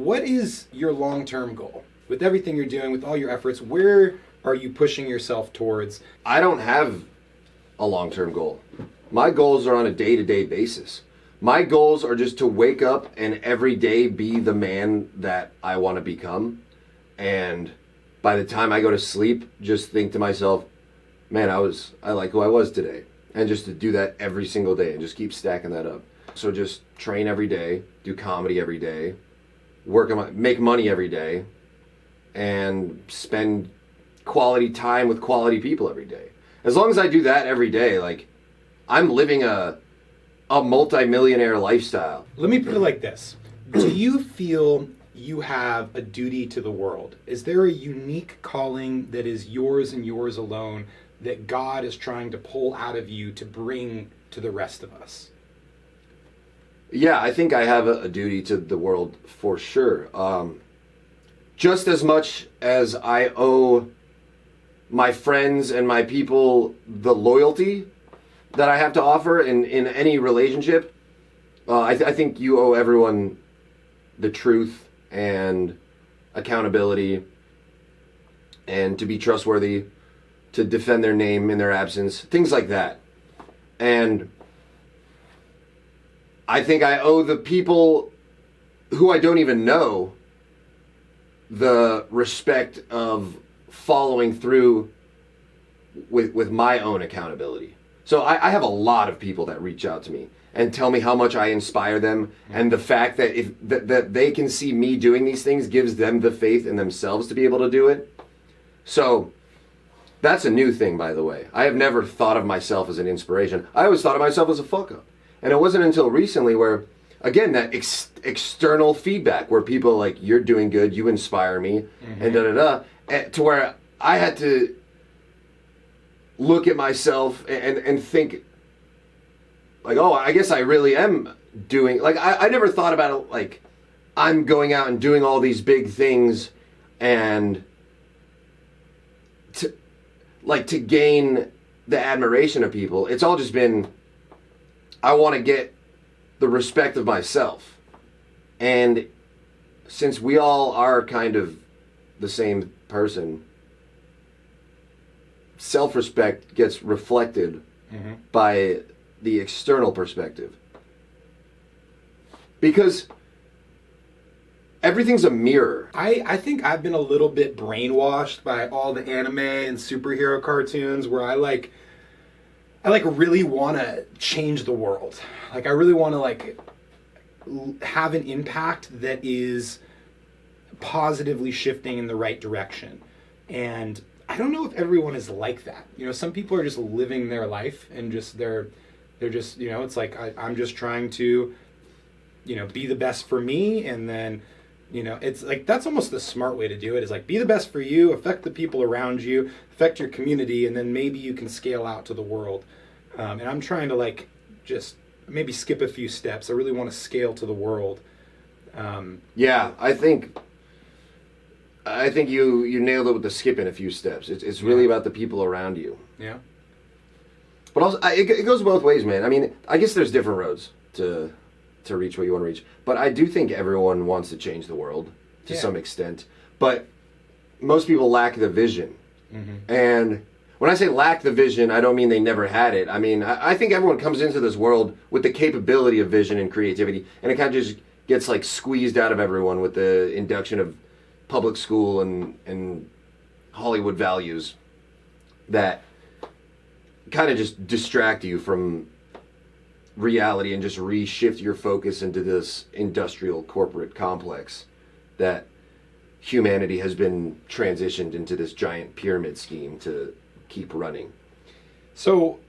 what is your long-term goal? With everything you're doing, with all your efforts, where are you pushing yourself towards? I don't have a long-term goal. My goals are on a day-to-day basis. My goals are just to wake up and every day be the man that I want to become. And by the time I go to sleep, just think to myself, man, I like who I was today. And just to do that every single day and just keep stacking that up. So just train every day, do comedy every day, make money every day, and spend quality time with quality people every day. As long as I do that every day, like, I'm living a multi-millionaire lifestyle. Let me put it like this. Do you feel you have a duty to the world? Is there a unique calling that is yours and yours alone that God is trying to pull out of you to bring to the rest of us? Yeah, I think I have a duty to the world for sure. Just as much as I owe my friends and my people the loyalty that I have to offer in any relationship, I think you owe everyone the truth and accountability and to be trustworthy, to defend their name in their absence, things like that. And I think I owe the people who I don't even know the respect of following through with my own accountability. So I have a lot of people that reach out to me and tell me how much I inspire them, and the fact that that they can see me doing these things gives them the faith in themselves to be able to do it. So that's a new thing, by the way. I have never thought of myself as an inspiration. I always thought of myself as a fuck up. And it wasn't until recently where, again, that external feedback where people are like, you're doing good, you inspire me, and da-da-da, to where I had to look at myself and think, like, oh, I guess I really am doing, like, I never thought about it like, I'm going out and doing all these big things and to gain the admiration of people. It's all just been, I want to get the respect of myself. And since we all are kind of the same person, self-respect gets reflected by the external perspective. Because everything's a mirror. I think I've been a little bit brainwashed by all the anime and superhero cartoons where I really want to change the world. Like, I really want to have an impact that is positively shifting in the right direction. And I don't know if everyone is like that. You know, some people are just living their life and just they're just, you know, it's like I'm just trying to, you know, be the best for me, and then, you know, it's like that's almost the smart way to do it, is like be the best for you, affect the people around you, affect your community, and then maybe you can scale out to the world. And I'm trying to just maybe skip a few steps. I really want to scale to the world. Yeah, I think you nailed it with the skipping a few steps. It's really about the people around you. Yeah. But also, it goes both ways, man. I mean, I guess there's different roads to reach what you want to reach. But I do think everyone wants to change the world to some extent. But most people lack the vision. And when I say lack the vision, I don't mean they never had it. I mean, I think everyone comes into this world with the capability of vision and creativity, and it kind of just gets squeezed out of everyone with the induction of public school and Hollywood values that kind of just distract you from reality and just reshift your focus into this industrial corporate complex that humanity has been transitioned into this giant pyramid scheme to keep running. So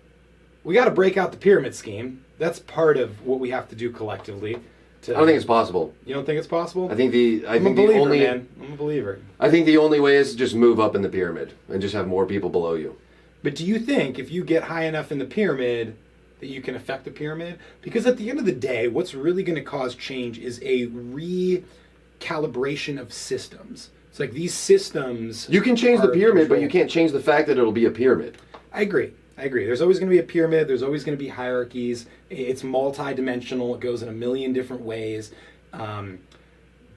we got to break out the pyramid scheme. That's part of what we have to do collectively. I don't think it's possible. You don't think it's possible? I'm a believer. I think the only way is to just move up in the pyramid and just have more people below you. But do you think if you get high enough in the pyramid that you can affect the pyramid? Because at the end of the day, what's really going to cause change is a recalibration of systems. It's like these systems... You can change the pyramid, but you can't change the fact that it'll be a pyramid. I agree. There's always going to be a pyramid. There's always going to be hierarchies. It's multi-dimensional. It goes in a million different ways.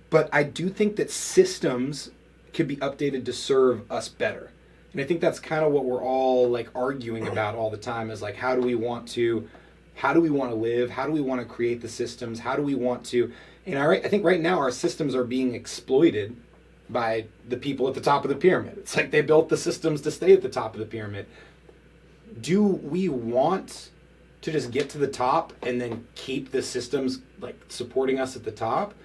But I do think that systems could be updated to serve us better. And I think that's kind of what we're all like arguing about all the time is like, how do we want to live? How do we want to create the systems? How do we want to, and I think right now our systems are being exploited by the people at the top of the pyramid. It's like they built the systems to stay at the top of the pyramid. Do we want to just get to the top and then keep the systems like supporting us at the top?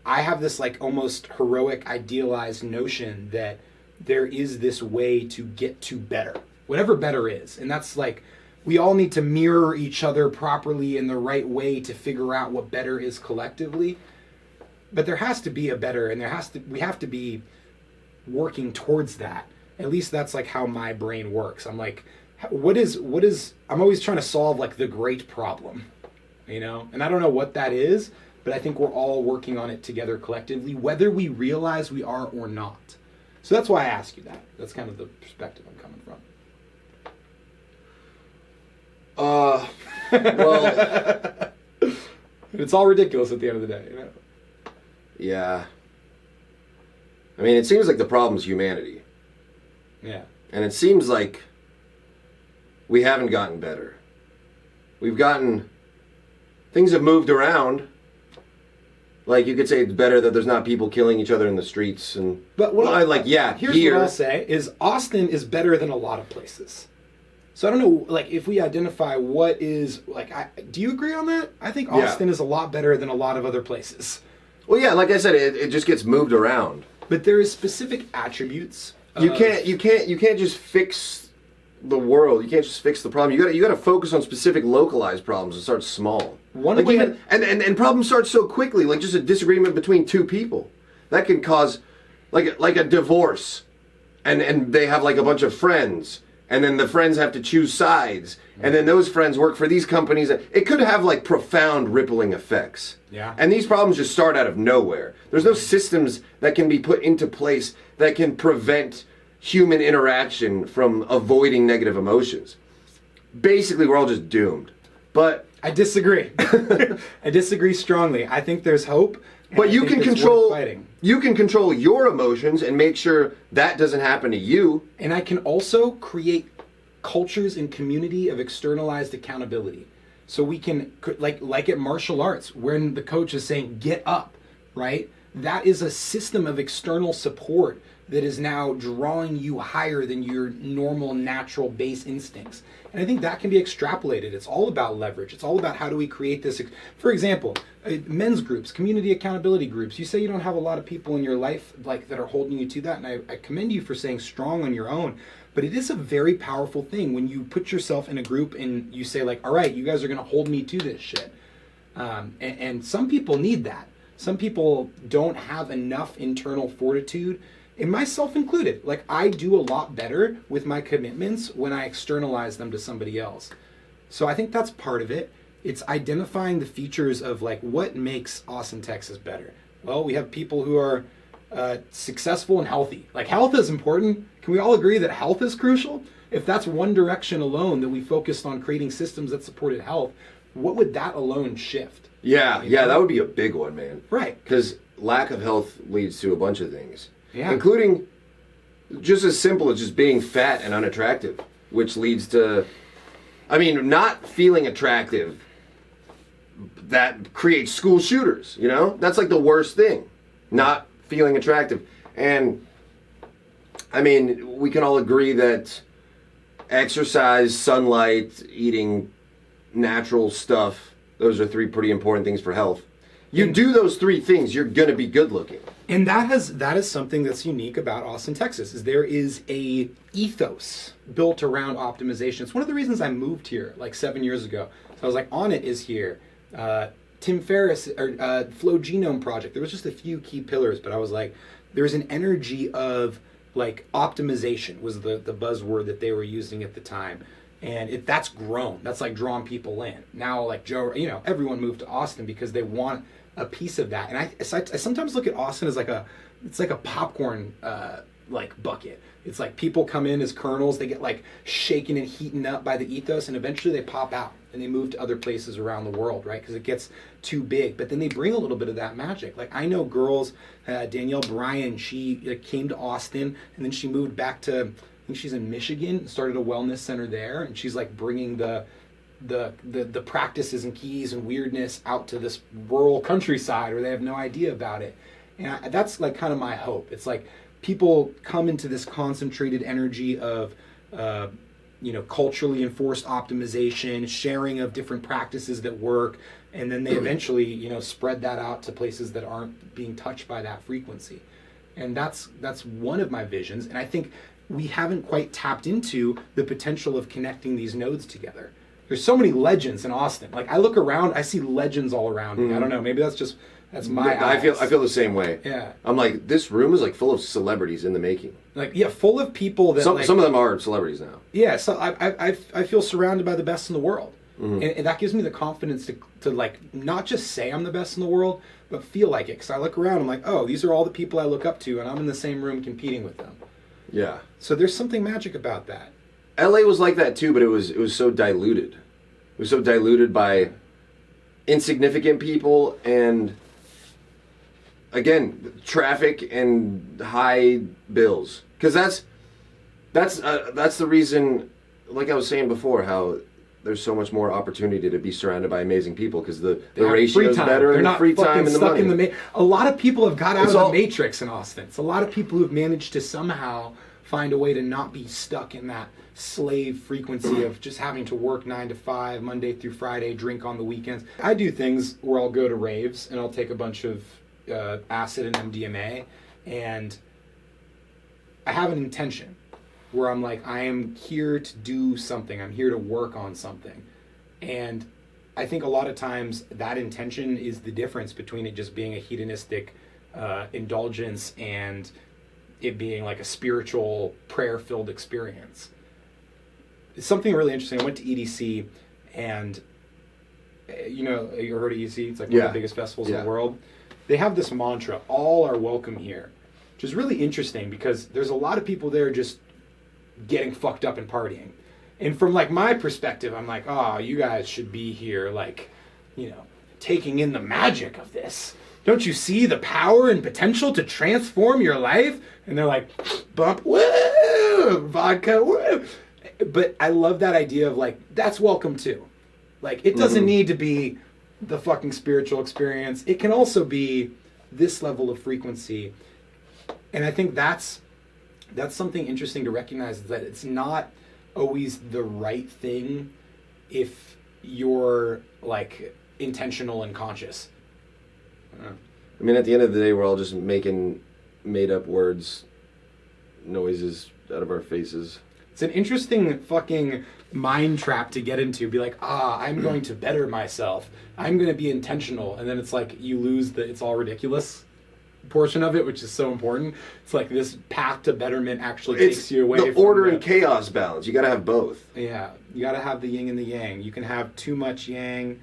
I have this like almost heroic idealized notion that there is this way to get to better, whatever better is. And that's like, we all need to mirror each other properly in the right way to figure out what better is collectively. But there has to be a better, and we have to be working towards that. At least that's like how my brain works. I'm like, I'm always trying to solve like the great problem, you know? And I don't know what that is, but I think we're all working on it together collectively, whether we realize we are or not. So that's why I ask you that. That's kind of the perspective I'm coming from. Well, it's all ridiculous at the end of the day, you know? Yeah. I mean, it seems like the problem's humanity. Yeah. And it seems like we haven't gotten better. Things have moved around. Like, you could say it's better that there's not people killing each other in the streets. But here's here. what I'll say is Austin is better than a lot of places. So I don't know, like, if we identify what is, like, do you agree on that? I think Austin is a lot better than a lot of other places. Well, yeah, like I said, it just gets moved around. But there is specific attributes. You can't just fix the world. You can't just fix the problem. You got to focus on specific localized problems and start small. And problems start so quickly, like just a disagreement between two people that can cause like a divorce, and they have like a bunch of friends. And then the friends have to choose sides. And then those friends work for these companies. It could have like profound rippling effects. Yeah. And these problems just start out of nowhere. There's no systems that can be put into place that can prevent human interaction from avoiding negative emotions. Basically, we're all just doomed. But I disagree. I disagree strongly. I think there's hope. But you can control your emotions and make sure that doesn't happen to you. And I can also create cultures and community of externalized accountability. So we can, like at martial arts, when the coach is saying, get up, right? That is a system of external support that is now drawing you higher than your normal, natural base instincts. And I think that can be extrapolated. It's all about leverage. It's all about how do we create this. For example, men's groups, community accountability groups. You say you don't have a lot of people in your life like that are holding you to that, and I commend you for saying strong on your own. But it is a very powerful thing when you put yourself in a group and you say like, all right, you guys are going to hold me to this shit. And some people need that. Some people don't have enough internal fortitude, and myself included. Like, I do a lot better with my commitments when I externalize them to somebody else. So I think that's part of it. It's identifying the features of like what makes Austin, Texas better. Well, we have people who are successful and healthy. Like, health is important. Can we all agree that health is crucial? If that's one direction alone, that we focused on creating systems that supported health, what would that alone shift? Yeah, that would be a big one, man. Right. Because lack of health leads to a bunch of things. Yeah. Including just as simple as just being fat and unattractive, which leads to, not feeling attractive. That creates school shooters, you know? That's like the worst thing, not feeling attractive. And, we can all agree that exercise, sunlight, eating natural stuff, those are 3 pretty important things for health. You do those 3 things, you're going to be good looking. And that is something that's unique about Austin, Texas, is there is a ethos built around optimization. It's one of the reasons I moved here like 7 years ago. So I was like, Onnit is here. Tim Ferriss, or Flow Genome Project. There was just a few key pillars, but I was like, there's an energy of like optimization was the buzzword that they were using at the time. And that's grown. That's like drawing people in. Now, like everyone moved to Austin because they want a piece of that. And I sometimes look at Austin as it's like a popcorn like bucket. It's like people come in as kernels, they get like shaken and heated up by the ethos, and eventually they pop out and they move to other places around the world, right? Because it gets too big. But then they bring a little bit of that magic. Like I know girls, Danielle Bryan, she came to Austin and then she moved back to, I think she's in Michigan, started a wellness center there, and she's like bringing the practices and keys and weirdness out to this rural countryside where they have no idea about it. And that's like kind of my hope. It's like people come into this concentrated energy of culturally enforced optimization, sharing of different practices that work, and then they eventually spread that out to places that aren't being touched by that frequency. And that's one of my visions, and I think we haven't quite tapped into the potential of connecting these nodes together. There's so many legends in Austin. Like I look around, I see legends all around me. I don't know, maybe that's my eyes. I feel the same way. Yeah. I'm like, this room is like full of celebrities in the making. Like full of people that some of them are celebrities now. Yeah, so I feel surrounded by the best in the world. And that gives me the confidence to like not just say I'm the best in the world, but feel like it. Because I look around, I'm like, oh, these are all the people I look up to, and I'm in the same room competing with them. Yeah. So there's something magic about that. LA was like that too, but it was so diluted. It was so diluted by insignificant people and, again, traffic and high bills. Because that's the reason, like I was saying before, how there's so much more opportunity to be surrounded by amazing people because the ratio is better. They're and not the free time and the stuck money. in the a lot of people have got out of the matrix in Austin. It's a lot of people who've managed to somehow find a way to not be stuck in that slave frequency of just having to work 9 to 5, Monday through Friday, drink on the weekends. I do things where I'll go to raves and I'll take a bunch of acid and MDMA, and I have an intention where I'm like, I am here to do something. I'm here to work on something. And I think a lot of times that intention is the difference between it just being a hedonistic indulgence and it being like a spiritual, prayer-filled experience. It's something really interesting. I went to EDC, and you heard of EDC? It's like one of the biggest festivals in the world. They have this mantra, all are welcome here, which is really interesting because there's a lot of people there just getting fucked up and partying. And from like my perspective, I'm like, oh, you guys should be here, like, taking in the magic of this. Don't you see the power and potential to transform your life? And they're like, bump, woo, vodka, woo. But I love that idea of like, that's welcome too. Like, it doesn't need to be the fucking spiritual experience. It can also be this level of frequency. And I think that's something interesting to recognize, is that it's not always the right thing if you're like intentional and conscious. I mean, at the end of the day, we're all just making made-up words, noises out of our faces. It's an interesting fucking mind trap to get into. Be like, I'm going to better myself. I'm going to be intentional. And then it's like you lose the it's all ridiculous portion of it, which is so important. It's like this path to betterment actually takes you away the from order and chaos balance. You got to have both. Yeah, you got to have the yin and the yang. You can have too much yang,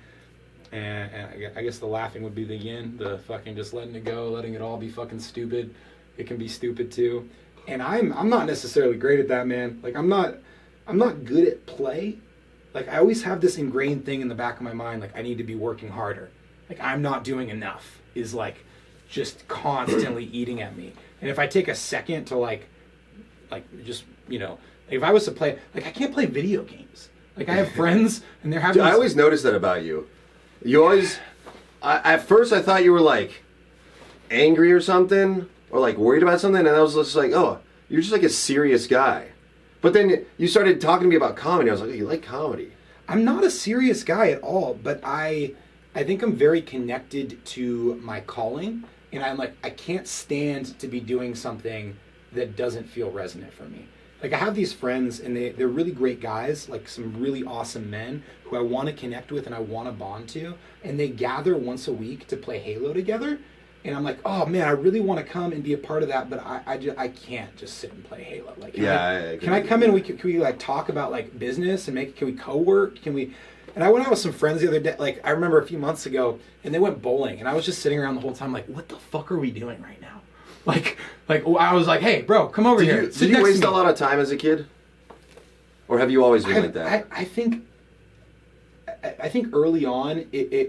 and I guess the laughing would be the yin, the fucking just letting it go, letting it all be fucking stupid. It can be stupid too. And I'm not necessarily great at that, man. Like I'm not good at play. Like I always have this ingrained thing in the back of my mind, like I need to be working harder. Like I'm not doing enough is like just constantly eating at me. And if I take a second to like just, if I was to play, like I can't play video games. Like I have friends and they're having Dude, I always noticed that about you. You always, at first I thought you were like angry or something, or like worried about something, and I was just like, oh, you're just like a serious guy. But then you started talking to me about comedy. I was like, oh, you like comedy. I'm not a serious guy at all, but I think I'm very connected to my calling, and I'm like, I can't stand to be doing something that doesn't feel resonant for me. Like I have these friends and they're really great guys, like some really awesome men who I want to connect with and I want to bond to, and they gather once a week to play Halo together. And I'm like, oh man, I really want to come and be a part of that, but I can't just sit and play Halo. Like, can I come in? Can we like talk about like business and can we co-work? Can we? And I went out with some friends the other day. Like I remember a few months ago, and they went bowling, and I was just sitting around the whole time, like, what the fuck are we doing right now? Like I was like, hey, bro, come over here. Did you waste a lot of time as a kid? Or have you always been like that? I think early on it